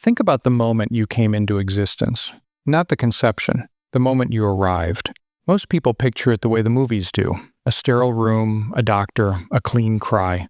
Think about the moment you came into existence, not the conception, the moment you arrived. Most people picture it the way the movies do, a sterile room, a doctor, a clean cry.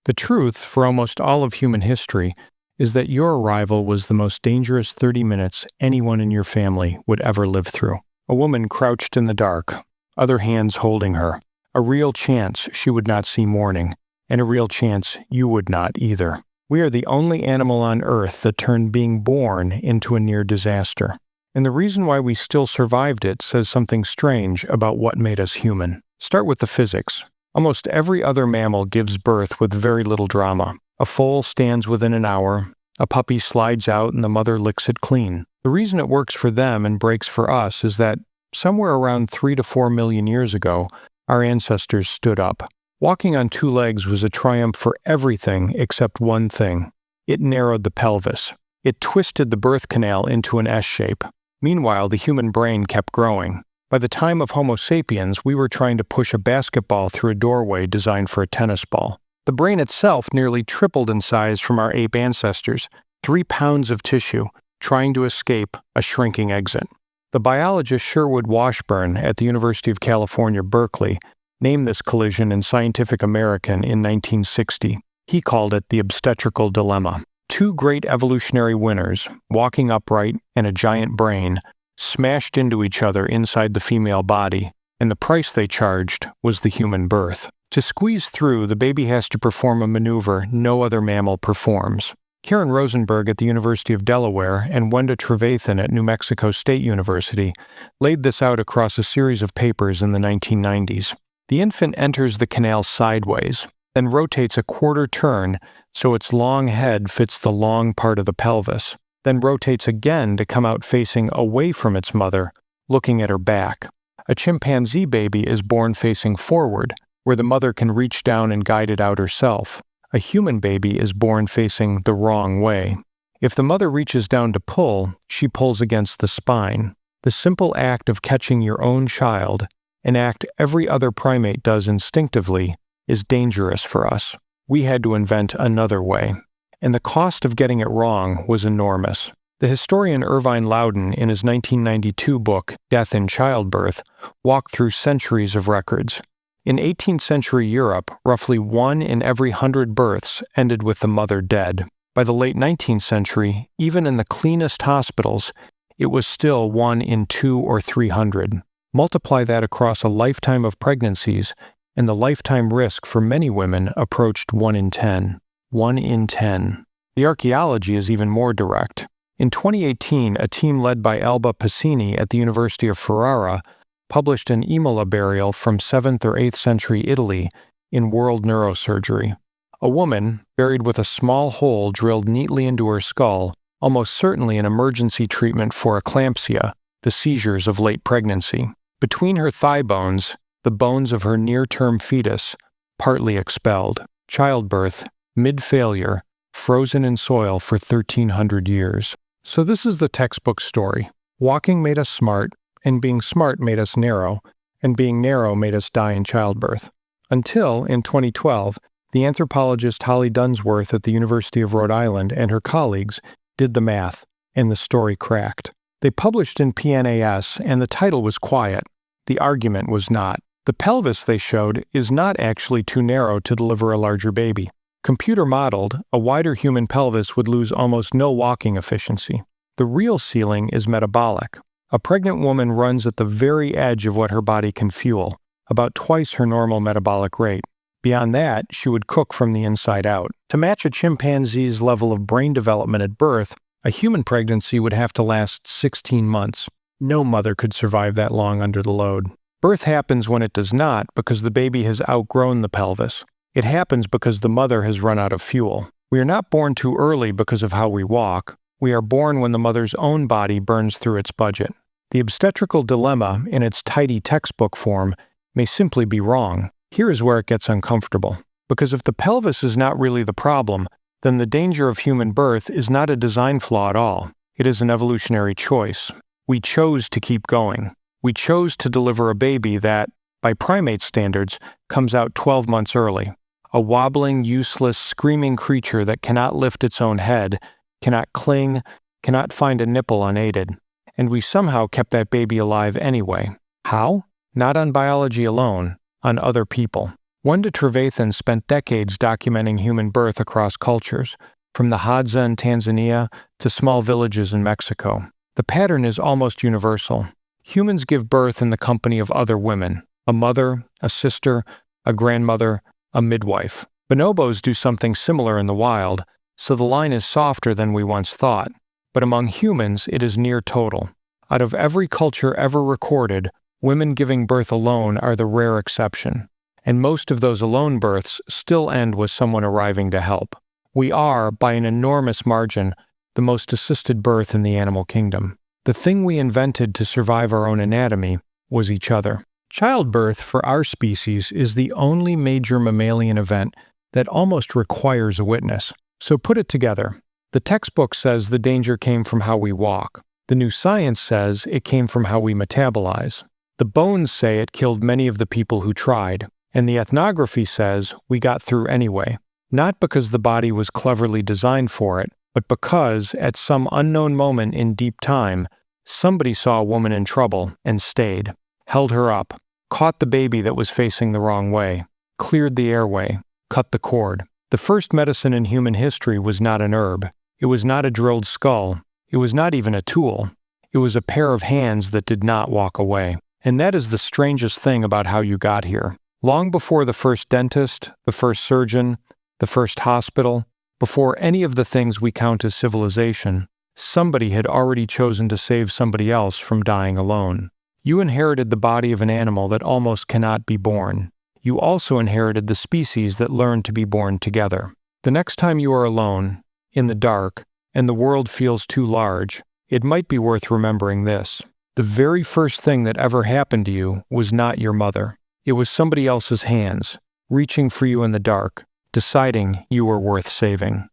The truth, for almost all of human history, is that your arrival was the most dangerous 30 minutes anyone in your family would ever live through. A woman crouched in the dark, other hands holding her. A real chance she would not see morning, and a real chance you would not either. We are the only animal on Earth that turned being born into a near disaster. And the reason why we still survived it says something strange about what made us human. Start with the physics. Almost every other mammal gives birth with very little drama. A foal stands within an hour, a puppy slides out and the mother licks it clean. The reason it works for them and breaks for us is that somewhere around 3 to 4 million years ago, our ancestors stood up. Walking on two legs was a triumph for everything except one thing. It narrowed the pelvis. It twisted the birth canal into an S shape. Meanwhile, the human brain kept growing. By the time of Homo sapiens, we were trying to push a basketball through a doorway designed for a tennis ball. The brain itself nearly tripled in size from our ape ancestors, 3 pounds of tissue, trying to escape a shrinking exit. The biologist Sherwood Washburn at the University of California, Berkeley, named this collision in Scientific American in 1960. He called it the obstetrical dilemma. Two great evolutionary winners, walking upright and a giant brain, smashed into each other inside the female body, and the price they charged was the human birth. To squeeze through, the baby has to perform a maneuver no other mammal performs. Karen Rosenberg at the University of Delaware and Wenda Trevathan at New Mexico State University laid this out across a series of papers in the 1990s. The infant enters the canal sideways, then rotates a quarter turn so its long head fits the long part of the pelvis, then rotates again to come out facing away from its mother, looking at her back. A chimpanzee baby is born facing forward, where the mother can reach down and guide it out herself. A human baby is born facing the wrong way. If the mother reaches down to pull, she pulls against the spine. The simple act of catching your own child, an act every other primate does instinctively, is dangerous for us. We had to invent another way. And the cost of getting it wrong was enormous. The historian Irvine Loudon, in his 1992 book, Death in Childbirth, walked through centuries of records. In 18th century Europe, roughly 1 in every 100 births ended with the mother dead. By the late 19th century, even in the cleanest hospitals, it was still 1 in 2 or 300. Multiply that across a lifetime of pregnancies, and the lifetime risk for many women approached 1 in 10. 1 in 10. The archaeology is even more direct. In 2018, a team led by Alba Pacini at the University of Ferrara published an Imola burial from 7th or 8th century Italy in World Neurosurgery. A woman, buried with a small hole drilled neatly into her skull, almost certainly an emergency treatment for eclampsia, the seizures of late pregnancy. Between her thigh bones, the bones of her near-term fetus, partly expelled. Childbirth, mid-failure, frozen in soil for 1,300 years. So this is the textbook story. Walking made us smart, and being smart made us narrow, and being narrow made us die in childbirth. Until, in 2012, the anthropologist Holly Dunsworth at the University of Rhode Island and her colleagues did the math, and the story cracked. They published in PNAS, and the title was quiet. The argument was not. The pelvis, they showed, is not actually too narrow to deliver a larger baby. Computer modeled, a wider human pelvis would lose almost no walking efficiency. The real ceiling is metabolic. A pregnant woman runs at the very edge of what her body can fuel, about twice her normal metabolic rate. Beyond that, she would cook from the inside out. To match a chimpanzee's level of brain development at birth, a human pregnancy would have to last 16 months. No mother could survive that long under the load. Birth happens when it does not because the baby has outgrown the pelvis. It happens because the mother has run out of fuel. We are not born too early because of how we walk. We are born when the mother's own body burns through its budget. The obstetrical dilemma, in its tidy textbook form, may simply be wrong. Here is where it gets uncomfortable. Because if the pelvis is not really the problem, then the danger of human birth is not a design flaw at all. It is an evolutionary choice. We chose to keep going. We chose to deliver a baby that, by primate standards, comes out 12 months early. A wobbling, useless, screaming creature that cannot lift its own head, cannot cling, cannot find a nipple unaided. And we somehow kept that baby alive anyway. How? Not on biology alone, on other people. Wanda Trevathan spent decades documenting human birth across cultures, from the Hadza in Tanzania to small villages in Mexico. The pattern is almost universal. Humans give birth in the company of other women, a mother, a sister, a grandmother, a midwife. Bonobos do something similar in the wild, so the line is softer than we once thought. But among humans, it is near total. Out of every culture ever recorded, women giving birth alone are the rare exception. And most of those alone births still end with someone arriving to help. We are, by an enormous margin, the most assisted birth in the animal kingdom. The thing we invented to survive our own anatomy was each other. Childbirth for our species is the only major mammalian event that almost requires a witness. So put it together. The textbook says the danger came from how we walk. The new science says it came from how we metabolize. The bones say it killed many of the people who tried. And the ethnography says we got through anyway. Not because the body was cleverly designed for it, but because, at some unknown moment in deep time, somebody saw a woman in trouble and stayed, held her up, caught the baby that was facing the wrong way, cleared the airway, cut the cord. The first medicine in human history was not an herb. It was not a drilled skull. It was not even a tool. It was a pair of hands that did not walk away. And that is the strangest thing about how you got here. Long before the first dentist, the first surgeon, the first hospital, before any of the things we count as civilization, somebody had already chosen to save somebody else from dying alone. You inherited the body of an animal that almost cannot be born. You also inherited the species that learned to be born together. The next time you are alone, in the dark, and the world feels too large, it might be worth remembering this. The very first thing that ever happened to you was not your mother. It was somebody else's hands, reaching for you in the dark, deciding you were worth saving.